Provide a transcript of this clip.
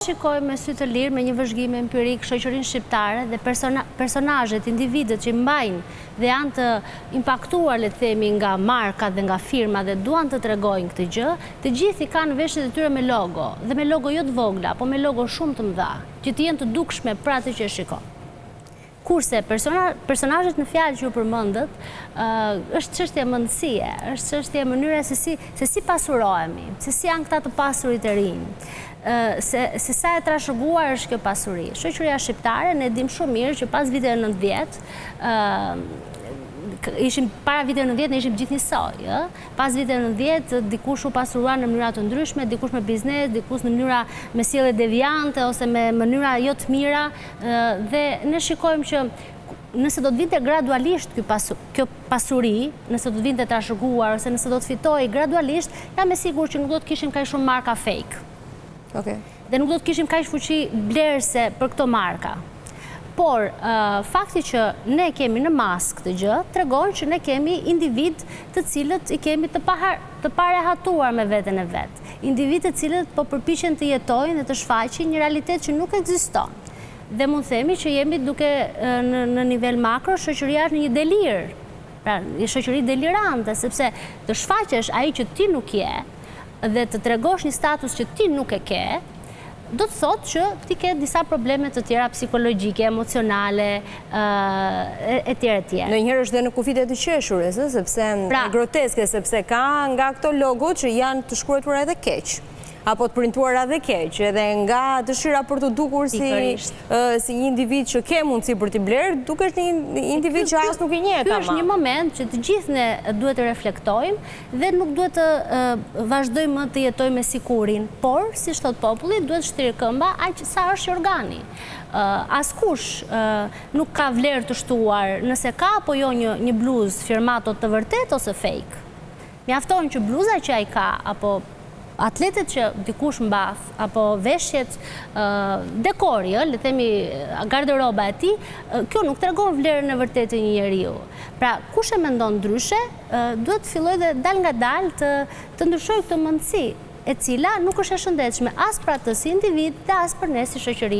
Shikoj me sy të lirë, me një vëzhgim empirik shoqërinë shqiptare dhe personazhet, individët që mbajnë dhe janë të impaktuar, le të themi, nga markat dhe nga firma dhe duan të tregojnë këtë gjë, të gjithë i kanë veshjet e tyre me logo, dhe me logo jo të vogla, po me logo shumë të mëdha, që të jenë të dukshme për atë që e shikon. Kurse personazhet në fjalë që ju përmendët, është çështje mendësie, është çështje mënyre se si pasurohemi, se si janë këta të pasurit e rinj, se sa e trashëguar është kjo pasuri. Shoqëria shqiptare ne dim shumë mirë që pas viteve 90, para viteve 90 ne ishim gjithë njësoj. Pas viteve 90 dikush u pasuruar në mënyra të ndryshme, dikush me biznes, dikush në mënyra me sjellje deviante ose me mënyra jo të mira, dhe ne shikojmë që nëse do të vinte gradualisht kjo pasuri, nëse do të vinte trashëguar ose nëse do të fitojë gradualisht, jam e sigurt që nuk do të kishim kaq shumë marka fake. Dhe nuk do të kishim kaq fuqi blerëse për këto marka. Por, fakti që ne kemi në mas këtë gjë, tregon që ne kemi individ të cilët i kemi të parehatuar me veten e vet. Individ të cilët po përpiqen të jetojnë dhe të shfaqin një realitet që nuk ekziston. Dhe mund themi që jemi duke në nivel makro shoqëria në një delir. Pra, një shoqëri delirante, sepse të shfaqesh ai që ti nuk je dhe të tregosh një status që ti nuk e ke, do të thotë që ti ke disa probleme të tjera psikologjike, emocionale, etj. Ndonjëherë është dhe në kufite të qeshurës, sepse groteske, sepse ka nga këto logot që janë të shkruar edhe keq, apo të printuara dhe keq, edhe nga dëshira për të dukur si një individ që ke mundësi për t'i blerë, duke është një individ që as nuk i njeh. Ky është një moment që të gjithë ne duhet të reflektojmë dhe nuk duhet të vazhdojmë të jetojmë me sikurin, por, si thot populli, duhet shtirë këmba aq sa është organi. Askush nuk ka vlerë të shtuar nëse ka apo jo një bluzë firmato të vërtet ose fake. Mjafton që bluza që ai ka, apo atletet që dikush mbath, apo veshjet, dekori, le të themi garderoba e tij, kjo nuk tregon vlerën e vërtetë të një njeriu. Pra, kush e mendon ndryshe, duhet të fillojë dhe dal nga dal të ndryshojë këtë mendësi, e cila nuk është e shëndetshme as për atë si individ dhe as për ne si shoqëri.